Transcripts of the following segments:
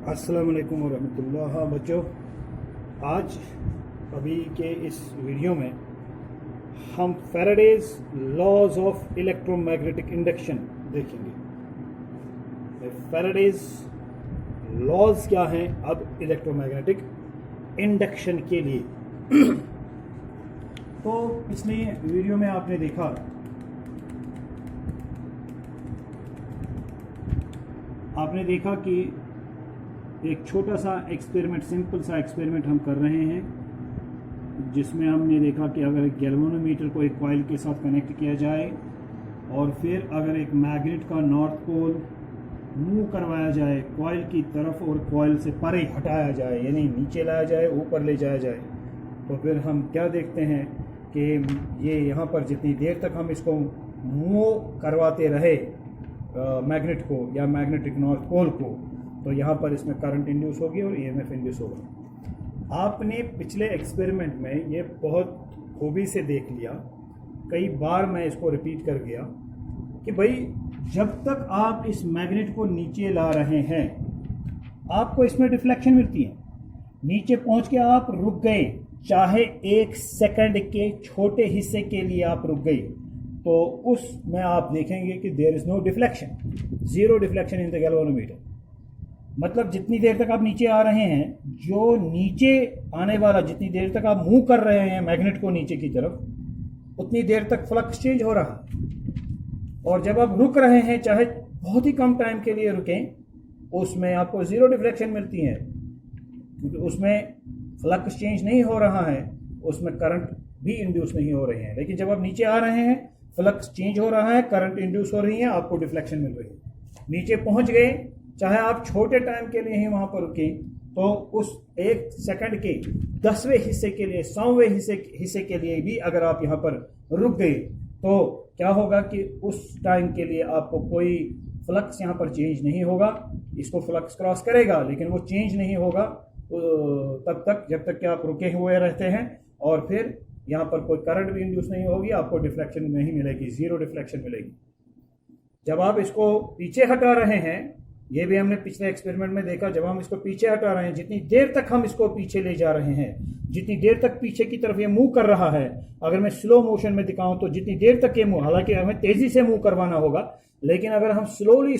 अस्सलाम वालेकुम वरहमतुल्लाह। हाँ बच्चों, आज अभी के इस वीडियो में हम Faraday's laws of electromagnetic induction देखेंगे। फैराडेज लॉज क्या हैं अब इलेक्ट्रोमैग्नेटिक इंडक्शन के लिए। तो पिछले वीडियो में आपने देखा कि एक छोटा सा एक्सपेरिमेंट, सिंपल सा एक्सपेरिमेंट हम कर रहे हैं, जिसमें हमने देखा कि अगर एक गैल्वेनोमीटर को एक कॉइल के साथ कनेक्ट किया जाए और फिर अगर एक मैग्नेट का नॉर्थ पोल मूव करवाया जाए कॉइल की तरफ और कॉइल से परे हटाया जाए, यानी नीचे लाया जाए, ऊपर ले जाया जाए, तो फिर हम क्या देखते हैं कि ये यहाँ पर जितनी देर तक हम इसको मूव करवाते रहे मैग्नेट को या मैग्नेटिक नॉर्थ पोल को, तो यहाँ पर इसमें करंट इंड्यूस होगी और ईएमएफ इंड्यूस होगा। आपने पिछले एक्सपेरिमेंट में ये बहुत खूबी से देख लिया, कई बार मैं इसको रिपीट कर गया कि भाई जब तक आप इस मैग्नेट को नीचे ला रहे हैं आपको इसमें डिफ्लेक्शन मिलती है। नीचे पहुंच के आप रुक गए, चाहे एक सेकंड के छोटे हिस्से के लिए आप रुक गए, तो उसमें आप देखेंगे कि there is no deflection, zero deflection in the galvanometer. मतलब जितनी देर तक आप नीचे आ रहे हैं, जो नीचे आने वाला, जितनी देर तक आप मूव कर रहे हैं मैग्नेट को नीचे की तरफ, उतनी देर तक फ्लक्स चेंज हो रहा है। और जब आप रुक रहे हैं, चाहे बहुत ही कम टाइम के लिए रुकें, उसमें आपको जीरो डिफ्लेक्शन मिलती है, क्योंकि उसमें फ्लक्स चेंज नहीं हो रहा है, उसमें करंट भी इंड्यूस नहीं हो रहे हैं। लेकिन जब आप नीचे आ रहे हैं, फ्लक्स चेंज हो रहा है, करंट इंड्यूस हो रही है, आपको डिफ्लेक्शन मिल रही है। नीचे पहुंच गए, चाहे आप छोटे टाइम के लिए ही वहां पर रुके, तो उस एक सेकंड के 10वें हिस्से के लिए, 100वें हिस्से के लिए भी अगर आप यहाँ पर रुक गए, तो क्या होगा कि उस टाइम के लिए आपको कोई फ्लक्स यहाँ पर चेंज नहीं होगा। इसको फ्लक्स क्रॉस करेगा लेकिन वो चेंज नहीं होगा तब तक जब तक कि आप रुके हुए रहते हैं, और फिर यहाँ पर कोई करंट भी इंड्यूस नहीं होगी, आपको डिफ्लेक्शन नहीं मिलेगी, जीरो डिफ्लेक्शन मिलेगी। जब आप इसको पीछे हटा रहे हैं, ये भी हमने पिछले एक्सपेरिमेंट में देखा, जब हम इसको पीछे हटा रहे हैं, जितनी देर तक हम इसको पीछे ले जा रहे हैं, जितनी देर तक पीछे की तरफ ये मूव कर रहा है, अगर मैं स्लो मोशन में दिखाऊं तो जितनी देर तक ये मूव, हालांकि हमें तेजी से मूव करवाना होगा, लेकिन अगर हम स्लोली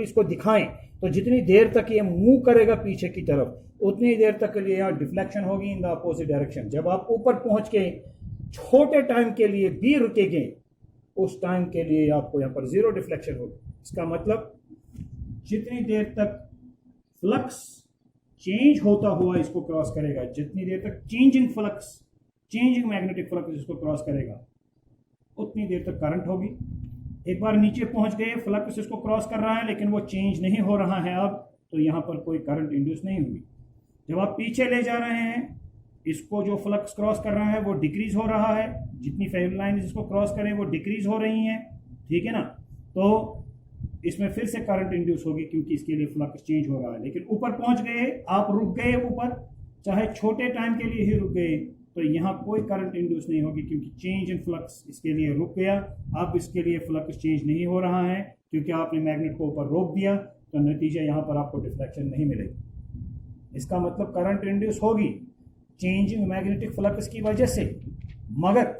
इसको दिखाएं तो जितनी देर तक ये मूव करेगा पीछे की तरफ, उतनी देर तक के लिए यहाँ डिफ्लेक्शन होगी इन द अपोजिट डायरेक्शन। जब आप ऊपर पहुंच के छोटे टाइम के लिए भी रुकेंगे, उस टाइम के लिए आपको यहाँ पर जीरो डिफ्लेक्शन होगी। इसका मतलब जितनी देर तक फ्लक्स चेंज होता हुआ इसको क्रॉस करेगा, जितनी देर तक चेंजिंग मैग्नेटिक फ्लक्स इसको क्रॉस करेगा, उतनी देर तक करंट होगी। एक बार नीचे पहुंच गए, फ्लक्स इसको क्रॉस कर रहा है लेकिन वो चेंज नहीं हो रहा है अब, तो यहाँ पर कोई करंट इंड्यूस नहीं हुई। जब आप पीछे ले जा रहे हैं, इसको जो फ्लक्स क्रॉस कर रहा है वो डिक्रीज हो रहा है, जितनी फेज लाइन इसको क्रॉस करें वो डिक्रीज हो रही हैं, ठीक है ना। तो इसमें फिर से करंट इंड्यूस होगी क्योंकि इसके लिए फ्लक्स चेंज हो रहा है। लेकिन ऊपर पहुंच गए, आप रुक गए ऊपर, चाहे छोटे टाइम के लिए ही रुक गए, तो यहाँ कोई करंट इंड्यूस नहीं होगी क्योंकि चेंज इन फ्लक्स इसके लिए रुक गया। अब इसके लिए फ्लक्स चेंज नहीं हो रहा है क्योंकि आपने मैग्नेट को ऊपर रोक दिया, तो नतीजा यहाँ पर आपको डिफ्लेक्शन नहीं मिलेगी। इसका मतलब करंट इंड्यूस होगी चेंजिंग मैग्नेटिक फ्लक्स की वजह से, मगर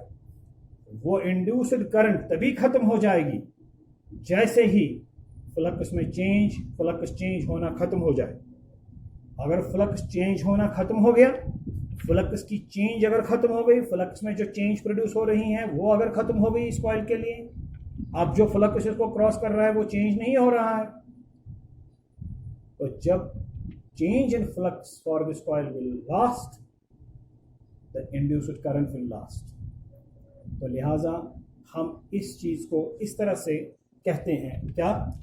वो इंड्यूस्ड करंट तभी खत्म हो जाएगी जैसे ही फ्लक्स चेंज होना खत्म हो जाए। अगर फ्लक्स चेंज होना खत्म हो गया, फ्लक्स की चेंज अगर खत्म हो गई, फ्लक्स में जो चेंज प्रोड्यूस हो रही है वो अगर खत्म हो गई इस कॉइल के लिए, अब जो फ्लक्स इसको क्रॉस कर रहा है वो चेंज नहीं हो रहा है, तो जब change in flux for this coil will last, the induced current will last. तो लिहाजा हम इस चीज को इस तरह से कहते हैं, क्या?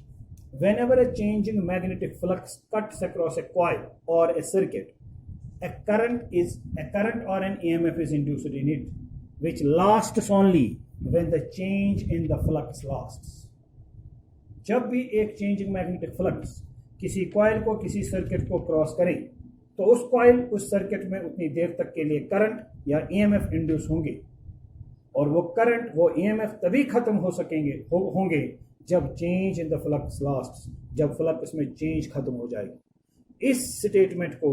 Whenever a change in magnetic flux cuts across a coil or a circuit, a current or an EMF is induced in it, which lasts only when the change in the flux lasts. जब भी एक changing magnetic flux किसी coil को, किसी circuit को cross करे, तो उस कॉइल, उस सर्किट में उतनी देर तक के लिए करंट या EMF इंड्यूस होंगे, और वो करंट, वो EMF तभी खत्म होंगे जब change in the flux last, जब फ्लक्स में चेंज खत्म हो जाएगी। इस स्टेटमेंट को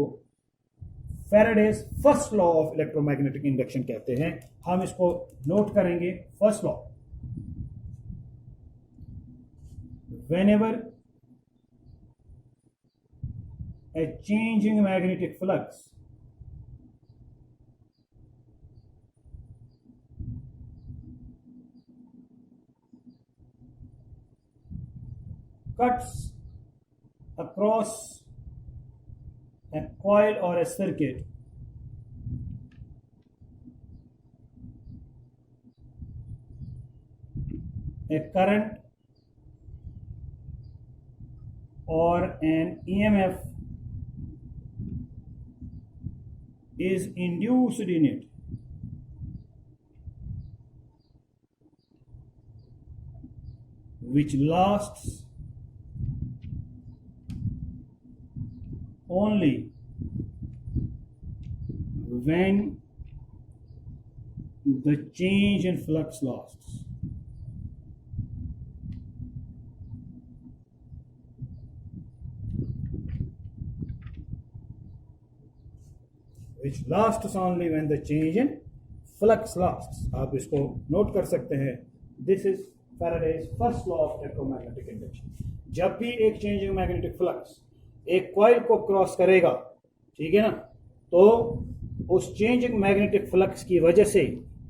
Faraday's first law of electromagnetic induction कहते हैं। हम इसको नोट करेंगे। First law, whenever a change in magnetic flux cuts across a coil or a circuit, a current or an EMF is induced in it, which lasts only when the change in flux lasts. Which lasts only when the change in flux lasts. आप इसको note कर सकते हैं। This is Faraday's first law of electromagnetic induction. जब भी एक changing magnetic flux एक coil को क्रॉस करेगा, ठीक है ना, तो उस चेंजिंग मैग्नेटिक फ्लक्स की वजह से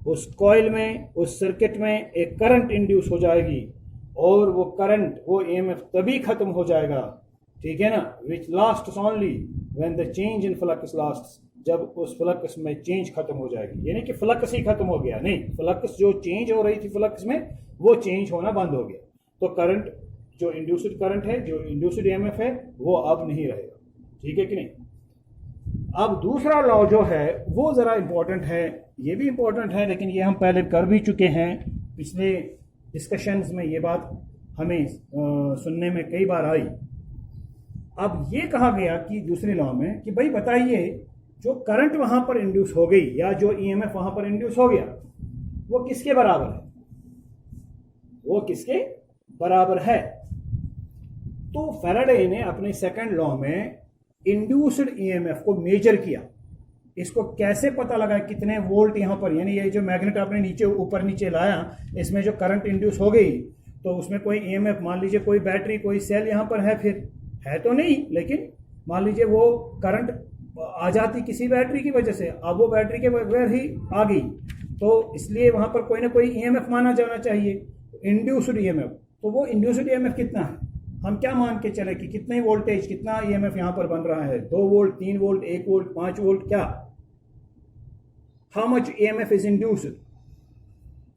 उस कॉइल में, उस सर्किट में एक करंट इंड्यूस हो जाएगी और वो करंट, वो ईएमएफ तभी खत्म हो जाएगा, ठीक है ना, which lasts only when the change in flux lasts, जब उस फ्लक्स में चेंज खत्म हो जाएगी। यानी कि फ्लक्स ही खत्म हो गया, नहीं, फ्लक्स जो चेंज हो रही थी फ्लक्स में, वो चेंज होना बंद हो गया, तो करंट, जो इंड्यूस्ड करंट है, जो इंड्यूस्ड ईएमएफ है, वो अब नहीं रहेगा। ठीक है कि नहीं। अब दूसरा लॉ जो है वो ज़रा इंपॉर्टेंट है, ये भी इंपॉर्टेंट है, लेकिन ये हम पहले कर भी चुके हैं। पिछले डिस्कशंस में ये बात हमें सुनने में कई बार आई। अब ये कहा गया कि दूसरे लॉ में कि भाई बताइए, जो करंट वहां पर इंड्यूस हो गई या जो ईएमएफ वहां पर इंड्यूस हो गया, वो किसके बराबर है, वो किसके बराबर है। तो फैराडे ने अपने सेकंड लॉ में इंड्यूस्ड ईएमएफ को मेजर किया। इसको कैसे पता लगा कितने वोल्ट यहां पर, यानी ये जो मैग्नेट आपने नीचे ऊपर नीचे लाया, इसमें जो करंट इंड्यूस हो गई, तो उसमें कोई ईएमएफ, मान लीजिए कोई बैटरी, कोई सेल यहां पर है, फिर है तो नहीं, लेकिन मान लीजिए वो करंट आ जाती किसी बैटरी की वजह से, अब वो बैटरी के बगैर ही आ गई, तो इसलिए वहां पर कोई ना कोई ईएमएफ माना जाना चाहिए, इंड्यूस्ड ईएमएफ। तो वो इंड्यूस्ड ईएमएफ कितना है, हम क्या मान के चले कि कितने वोल्टेज, कितना ईएमएफ यहां पर बन रहा है, 2 वोल्ट, 3 वोल्ट, 1 वोल्ट, 5 वोल्ट, क्या, how much EMF is induced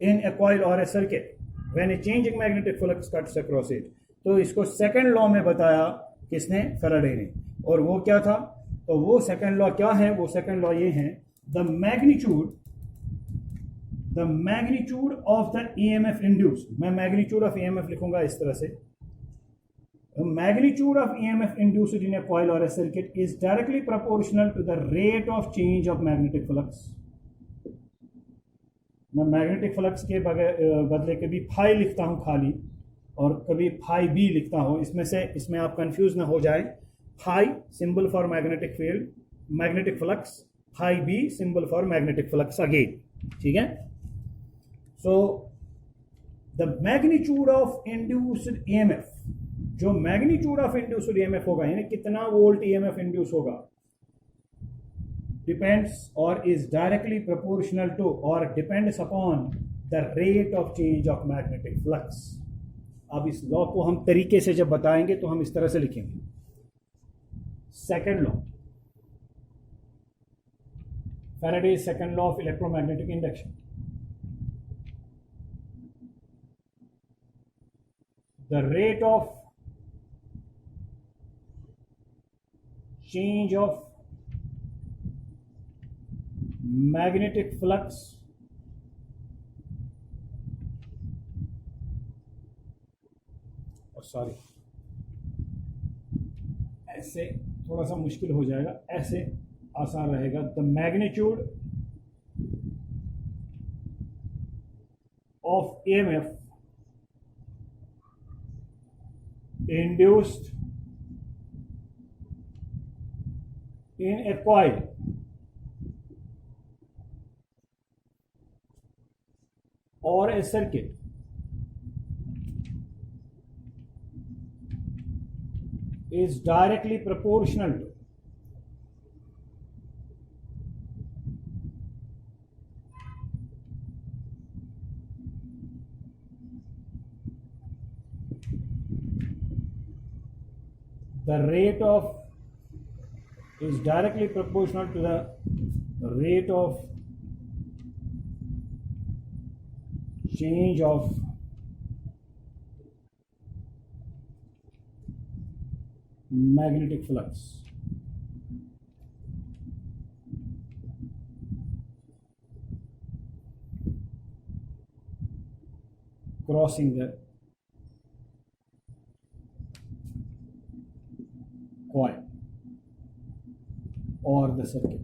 in a coil और a circuit when a changing magnetic flux cuts across it. तो इसको सेकंड लॉ में बताया किसने, फैराडे ने। और वो क्या था, तो वो सेकंड लॉ क्या है, वो सेकंड लॉ ये है, the magnitude of the EMF induced. मैं मैग्नीट्यूड ऑफ ईएमएफ लिखूंगा इस तरह से, the magnitude of EMF induced in a coil or a circuit is directly proportional to the rate of change of magnetic flux। मैं magnetic flux के बदले कभी phi लिखता हूं खाली, और कभी फाई बी लिखता हूं, इसमें आप कंफ्यूज ना हो जाए। Phi symbol for magnetic field, magnetic flux, phi B symbol for magnetic flux again, ठीक है। So the magnitude of induced EMF, जो मैग्नीट्यूड ऑफ इंड्यूस्ड ईएमएफ होगा, यानी कितना वोल्ट ईएमएफ इंड्यूस होगा, डिपेंड्स और इज डायरेक्टली प्रोपोर्शनल टू और depends upon the rate of change of magnetic flux. अब इस लॉ को हम तरीके से जब बताएंगे तो हम इस तरह से लिखेंगे। Second law, Faraday's second law of electromagnetic induction, the rate of change of magnetic flux sorry, ऐसे थोड़ा सा मुश्किल हो जाएगा, ऐसे आसान रहेगा। The magnitude of EMF induced in a coil or a circuit is directly proportional to the rate of is directly proportional to the rate of change of magnetic flux. Crossing the coil or the circuit.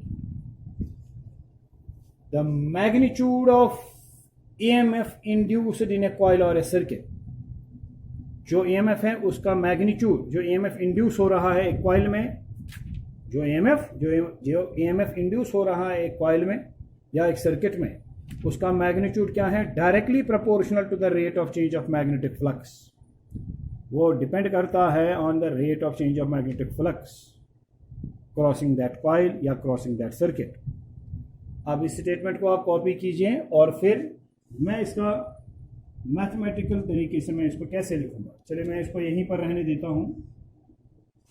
The magnitude of EMF induced in a coil or a circuit, जो EMF है उसका magnitude, जो EMF induce हो रहा है एक coil में, जो EMF इंड्यूस हो रहा है एक कॉइल में या एक सर्किट में, उसका मैग्नीट्यूड क्या है? Directly proportional to the rate of change of magnetic flux. वो डिपेंड करता है on the rate of change of magnetic flux crossing that coil या क्रॉसिंग दैट सर्किट. अब इस स्टेटमेंट को आप कॉपी कीजिए और फिर मैं इसका मैथमेटिकल तरीके से मैं इसको कैसे लिखूंगा. चलिए मैं इसको यहीं पर रहने देता हूं.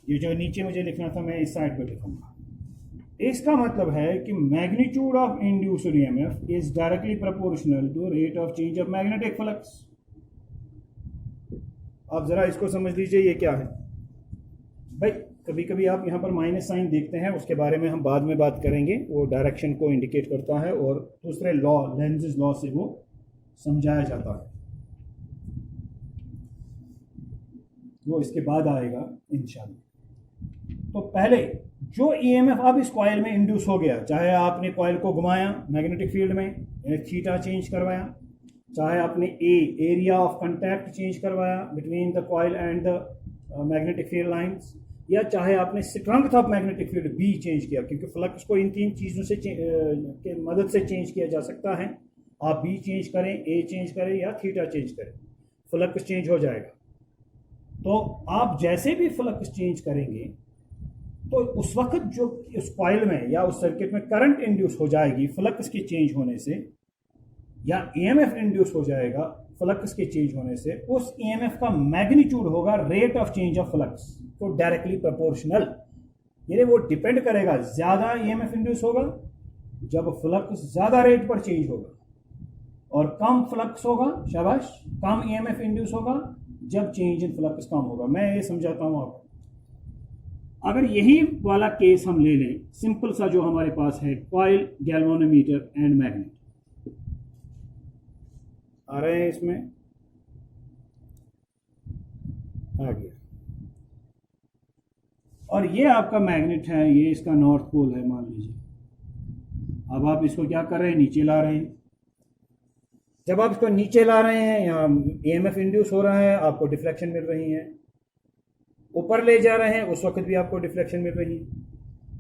ये जो नीचे मुझे लिखना था मैं इस साइड पर लिखूंगा. इसका मतलब है कि magnitude of induced EMF is directly proportional to rate of change of magnetic flux. आप जरा इसको समझ लीजिए ये क्या है भाई. कभी कभी आप यहाँ पर माइनस साइन देखते हैं, उसके बारे में हम बाद में बात करेंगे. वो डायरेक्शन को इंडिकेट करता है और दूसरे लॉ, लेंज़ेस लॉ से वो समझाया जाता है. वो इसके बाद आएगा इंशाल्लाह. तो पहले जो ईएमएफ अब इस कॉइल में इंड्यूस हो गया, चाहे आपने कॉइल को घुमाया मैग्नेटिक फील्ड में, थीटा चेंज करवाया, चाहे आपने एरिया ऑफ कांटेक्ट चेंज करवाया between the coil and the magnetic field lines, या चाहे आपने strength of magnetic field B change किया, क्योंकि फ्लक्स को इन तीन चीज़ों से के मदद से चेंज किया जा सकता है. आप बी चेंज करें, ए चेंज करें या थीटा चेंज करें, फ्लक्स चेंज हो जाएगा. तो आप जैसे भी फ्लक्स चेंज करेंगे तो उस वक्त जो उस कॉइल में या उस सर्किट में करंट इंड्यूस हो जाएगी फ्लक्स के चेंज होने से, या ईएमएफ इंड्यूस हो जाएगा फ्लक्स के चेंज होने से, उस ईएमएफ का मैग्नीट्यूड होगा rate of change of flux. तो डायरेक्टली प्रोपोर्शनल, यानी वो डिपेंड करेगा. ज्यादा ईएमएफ इंड्यूस होगा जब फ्लक्स ज्यादा रेट पर चेंज होगा, और कम फ्लक्स होगा, शाबाश, कम ईएमएफ इंड्यूस होगा जब चेंज इन फ्लक्स कम होगा. मैं ये समझाता हूं आपको. अगर यही वाला केस हम ले लें, सिंपल सा जो हमारे पास है, कॉइल, गैल्वेनोमीटर एंड मैग्नेट आ रहे हैं, इसमें आ गया. और ये आपका मैग्नेट है, ये इसका नॉर्थ पोल है मान लीजिए. अब आप इसको क्या कर रहे हैं? नीचे ला रहे हैं. जब आप इसको नीचे ला रहे हैं, यहाँ ईएमएफ इंड्यूस हो रहा है, आपको डिफ्लेक्शन मिल रही है. ऊपर ले जा रहे हैं, उस वक्त भी आपको डिफ्लेक्शन मिल रही है.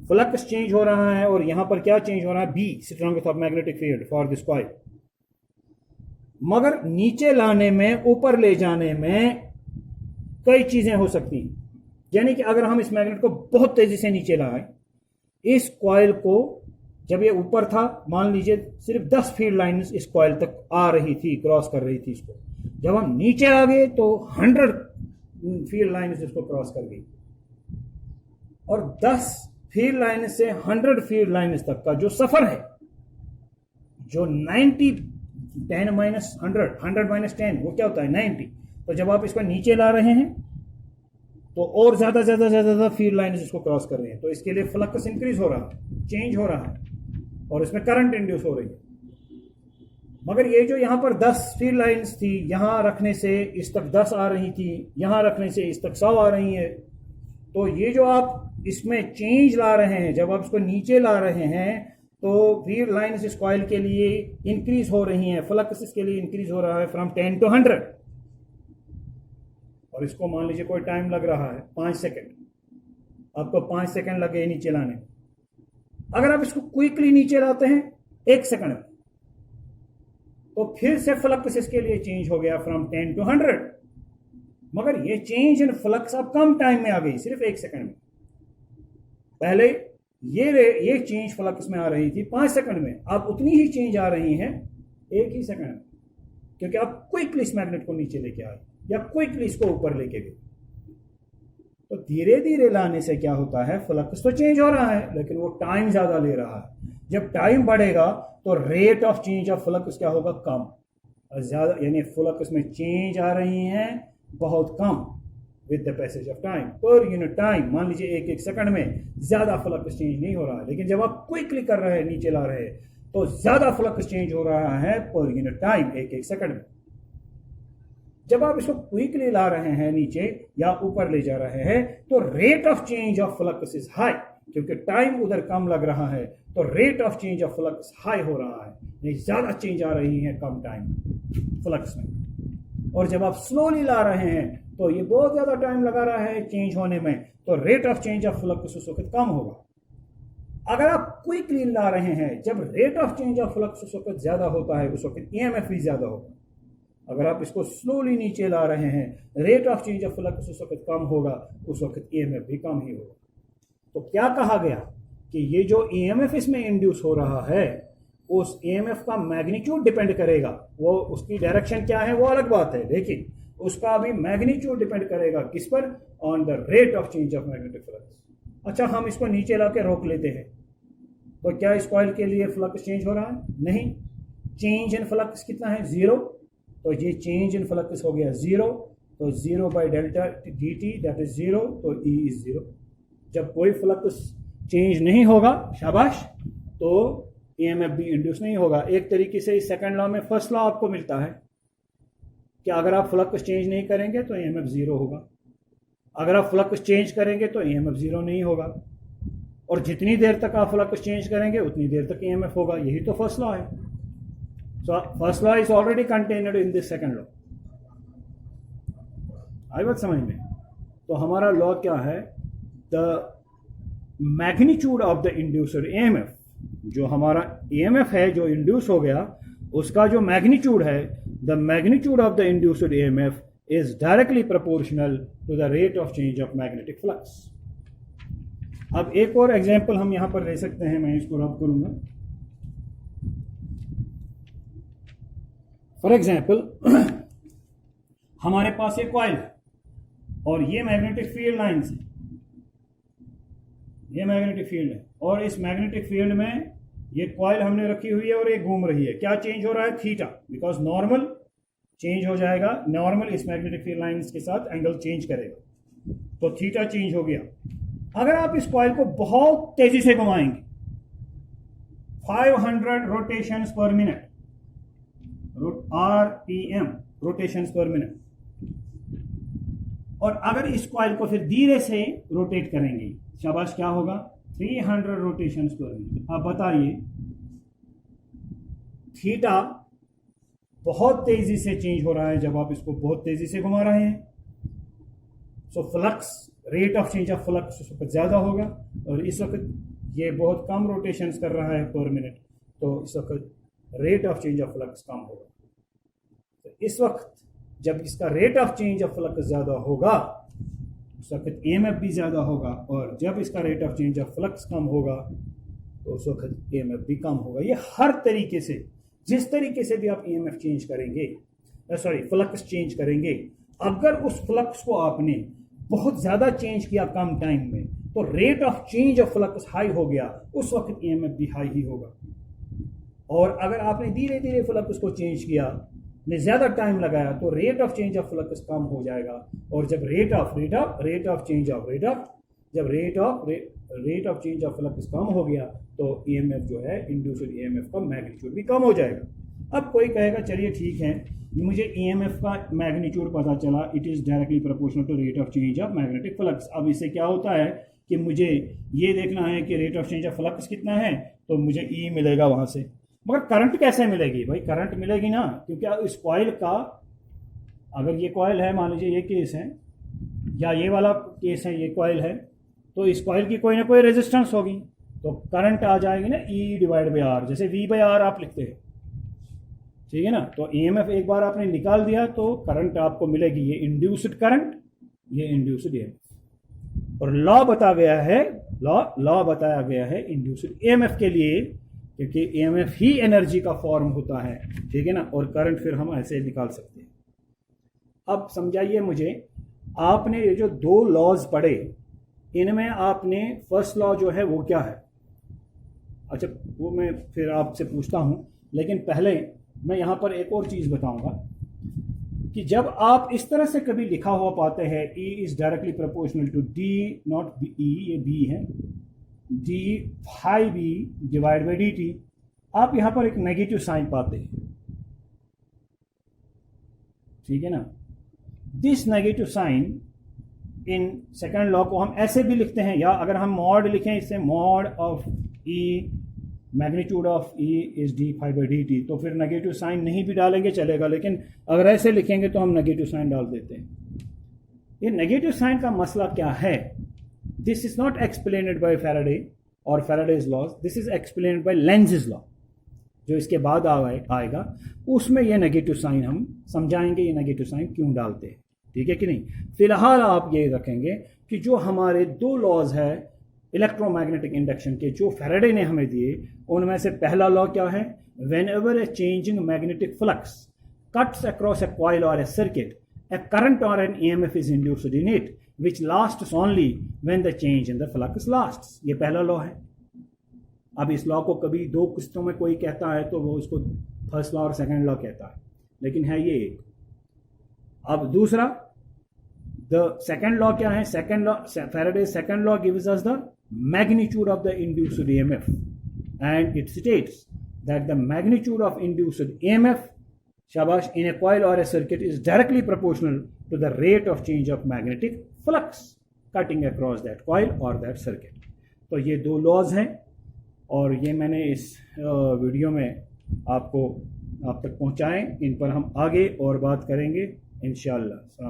फ्लक्स चेंज हो रहा है, और यहाँ पर क्या चेंज हो रहा है? B, strength of magnetic field for this coil. मगर नीचे लाने में, ऊपर ले जाने में कई चीजें हो सकती हैं. यानी कि अगर हम इस मैग्नेट को बहुत तेजी से नीचे लाएं, इस कॉइल को, जब ये ऊपर था, मान लीजिए सिर्फ 10 फील्ड लाइन्स इस कॉइल तक आ रही थी, क्रॉस कर रही थी इसको. जब हम नीचे आ गए तो 100 फील्ड लाइन्स इसको क्रॉस कर गई. और 10 फील्ड लाइन से 100 फील्ड लाइन्स तक का जो सफर है, जो 90 10 माइनस 100 100 माइनस 10 वो क्या होता है? 90. तो जब आप इसको नीचे ला रहे हैं तो और ज्यादा फील्ड लाइन्स इसको क्रॉस कर रहे हैं. तो इसके लिए फ्लक्स इंक्रीज हो रहा है, चेंज हो रहा है, और इसमें करंट इंड्यूस हो रही है. मगर ये जो यहाँ पर 10 फील्ड लाइन्स थी, यहाँ रखने से इस तक 10 आ रही थी, यहाँ रखने से इस तक 100 आ रही है. तो ये जो आप इसमें चेंज ला रहे हैं, जब आप इसको नीचे ला रहे हैं, तो फील्ड लाइन्स इस कॉइल के लिए इंक्रीज हो रही हैं, फ्लक्स इसके लिए इंक्रीज हो रहा है फ्रॉम 10 to 100. और इसको मान लीजिए कोई टाइम लग रहा है 5 सेकेंड, आपको 5 सेकेंड लगे नीचे लाने. अगर आप इसको क्विकली नीचे लाते हैं 1 सेकंड में, तो फिर से फ्लक्स इसके लिए चेंज हो गया फ्रॉम 10 to 100। मगर ये चेंज इन फ्लक्स अब कम टाइम में आ गई, सिर्फ 1 सेकंड में। पहले ये चेंज फ्लक्स में आ रही थी 5 सेकंड में, अब उतनी ही चेंज आ रही है 1 ही सेकंड में, क्योंकि आप क्विकली इस मैग्नेट को नीचे लेके आए या क्विकली इसको ऊपर लेके गए। तो धीरे धीरे लाने से क्या होता है, फ्लक्स तो चेंज हो रहा है लेकिन वो टाइम ज्यादा ले रहा है। जब टाइम बढ़ेगा तो rate of change of flux क्या होगा, कम, और ज्यादा, यानी फ्लक्स में चेंज आ रही है बहुत come with the passage of time per unit time. मान लीजिए 1-1 सेकंड में ज्यादा फ्लक्स चेंज नहीं हो रहा है, लेकिन जब आप क्विकली कर रहे हैं, नीचे ला रहे हैं, तो ज्यादा फ्लक्स चेंज हो रहा है पर यूनिट टाइम 1-1 सेकंड में। जब आप इसको क्विकली ला रहे हैं नीचे या ऊपर ले जा रहे हैं, तो rate of change of flux is high, क्योंकि टाइम उधर कम लग रहा है, तो rate of change of flux high हो रहा है, ज्यादा चेंज आ रही है कम टाइम फ्लक्स में। और जब आप स्लोली ला रहे हैं तो ये बहुत ज्यादा टाइम लगा रहा है चेंज होने में, तो rate of change of flux उस वक्त कम होगा। अगर आप क्विकली ला रहे हैं, जब rate of change of flux उस वक्त ज्यादा होता है, उस वक्त ईएमएफ भी ज्यादा होगा। अगर आप इसको स्लोली नीचे ला रहे हैं, rate of change of flux उस वक्त कम होगा, उस वक्त ईएमएफ भी कम ही होगा। तो क्या कहा गया कि ये जो ईएमएफ इसमें इंड्यूस हो रहा है, उस ईएमएफ का मैग्नीट्यूड डिपेंड करेगा। वो उसकी डायरेक्शन क्या है वो अलग बात है, लेकिन उसका भी मैग्नीट्यूड डिपेंड करेगा किस पर, on the rate of change of magnetic flux. अच्छा, हम इसको नीचे ला के रोक लेते हैं, तो क्या इस कॉइल के लिए फ्लक्स चेंज हो रहा है? नहीं। चेंज इन फ्लक्स कितना है? 0। तो ये चेंज इन फ्लक्स हो गया 0, तो 0/डेल्टा dt दैट इज 0, तो E इज 0। जब कोई फ्लक्स चेंज नहीं होगा, शाबाश, तो ईएमएफ भी इंड्यूस नहीं होगा। एक तरीके से इस सेकंड लॉ में फर्स्ट लॉ आपको मिलता है कि अगर आप फ्लक्स चेंज नहीं करेंगे तो ईएमएफ 0 होगा, अगर आप फ्लक्स चेंज करेंगे तो ईएमएफ 0 नहीं होगा, और जितनी देर तक आप फ्लक्स चेंज करेंगे उतनी देर तक ईएमएफ होगा। यही तो फर्स्ट लॉ है। So first law is already contained in this second law। आई बात समझ में? तो हमारा लॉ क्या है, the magnitude of the inducer EMF, जो हमारा ईएमएफ है जो इंड्यूस हो गया, उसका जो मैग्नीट्यूड है, the magnitude of the inducer EMF is directly proportional to the rate of change of magnetic flux. अब एक और एग्जांपल हम यहां पर ले सकते हैं, मैं इसको रब करूंगा। फॉर एग्जाम्पल, हमारे पास एक कॉइल है और ये मैग्नेटिक फील्ड लाइन्स है, ये मैग्नेटिक फील्ड है, और इस मैग्नेटिक फील्ड में ये कॉइल हमने रखी हुई है और ये घूम रही है। क्या चेंज हो रहा है? थीटा, बिकॉज नॉर्मल चेंज हो जाएगा, नॉर्मल इस मैग्नेटिक फील्ड लाइन्स के साथ एंगल चेंज करेगा, तो थीटा चेंज हो गया। अगर आप इस कॉइल को बहुत तेजी से घुमाएंगे, 500 रोटेशंस पर मिनट, RPM, रोटेशंस पर मिनट, और अगर इस कॉइल को फिर धीरे से रोटेट करेंगे, शाबाश, क्या होगा? 300 रोटेशंस पर मिनट। आप बताइए, थीटा बहुत तेजी से चेंज हो रहा है जब आप इसको बहुत तेजी से घुमा रहे हैं, so flux, rate of change of flux उस वक्त ज्यादा होगा, और इस वक्त ये बहुत कम रोटेशंस कर रहा है पर मिनट, तो इस वक्त rate of change of flux कम होगा। तो इस वक्त जब इसका rate of change of flux ज्यादा होगा, उस वक्त ईएमएफ भी ज्यादा होगा, और जब इसका rate of change of flux कम होगा तो उस वक्त ईएमएफ भी कम होगा। ये हर तरीके से, जिस तरीके से भी आप ईएमएफ चेंज करेंगे, फ्लक्स चेंज करेंगे, अगर उस फ्लक्स को आपने बहुत ज्यादा चेंज किया कम टाइम में, तो rate of change of flux high हो गया, उस वक्त ईएमएफ भी हाई ही होगा। और अगर आपने धीरे धीरे फ्लक्स को चेंज किया, ने ज्यादा टाइम लगाया, तो rate of change of flux कम हो जाएगा, और जब rate of change of flux कम हो गया, तो ईएमएफ जो है, इंड्यूस्ड ईएमएफ का मैग्नीट्यूड भी कम हो जाएगा। अब कोई कहेगा चलिए ठीक है, मुझे ईएमएफ का मैग्नीट्यूड पता चला, it is directly proportional to rate of change of magnetic flux. अब इससे क्या होता है कि मुझे ये देखना है कि rate of change of flux कितना है, तो मुझे ई मिलेगा वहां से। मगर करंट कैसे मिलेगी? भाई करंट मिलेगी ना, क्योंकि इस कॉइल का, अगर ये कॉइल है, मान लीजिए ये केस है, या ये वाला केस है, ये कॉइल है, तो इस कॉइल की कोई ना कोई रेजिस्टेंस होगी, तो करंट आ जाएगी ना E डिवाइड बाई आर, जैसे V बाई आर आप लिखते हैं, ठीक है ना। तो EMF एक बार आपने निकाल दिया तो करंट आपको मिलेगी, ये इंड्यूस्ड करंट, ये इंड्यूस्ड EMF। और लॉ बताया गया है इंड्यूस्ड EMF के लिए, क्योंकि EMF ही एनर्जी का फॉर्म होता है, ठीक है ना। और करंट फिर हम ऐसे निकाल सकते हैं। अब समझाइए मुझे, आपने ये जो दो लॉज पढ़े, इनमें आपने फर्स्ट लॉ जो है वो क्या है? अच्छा, वो मैं फिर आपसे पूछता हूँ, लेकिन पहले मैं यहाँ पर एक और चीज़ बताऊँगा कि जब आप इस तरह से कभी लिखा हुआ पाते हैं E is directly proportional to D not E, ये B है, D phi B divide by dt, आप यहाँ पर एक नेगेटिव साइन पाते हैं, ठीक है ना। This negative sign in second law को हम ऐसे भी लिखते हैं, या अगर हम मॉड लिखें इससे, mod of E magnitude of E is d phi by dt, तो फिर नेगेटिव साइन नहीं भी डालेंगे चलेगा, लेकिन अगर ऐसे लिखेंगे तो हम नेगेटिव साइन डाल देते हैं। ये नेगेटिव साइन का मसला क्या है? This is not explained by Faraday और Faraday's laws, this is explained by Lenz law, जो इसके बाद आएगा, उसमें ये नेगेटिव साइन हम समझाएंगे, ये नेगेटिव साइन क्यों डालते हैं, ठीक है कि नहीं। फिलहाल आप ये रखेंगे कि जो हमारे दो लॉज है इलेक्ट्रोमैग्नेटिक इंडक्शन के, जो फैराडे ने हमें दिए, उनमें से पहला लॉ क्या है? Whenever a changing magnetic flux cuts across a coil और ए सर्किट, ए करंट और an EMF is induced in it which lasts only when the change in the flux lasts. ये पहला law है। अब इस law को कभी दो किस्तों में कोई कहता है तो वो उसको फर्स्ट लॉ और सेकंड लॉ कहता है, लेकिन है ये एक। अब दूसरा, द सेकंड लॉ क्या है? Second law, Faraday's second law gives us the magnitude of the induced EMF, and it states that the magnitude of induced EMF, shabash, in a coil or a circuit is directly proportional to the rate of change of magnetic flux cutting across that coil or that circuit। तो ये दो laws हैं, और ये मैंने इस video में आप तक पहुंचाएं। इन पर हम आगे और बात करेंगे इंशाअल्लाह।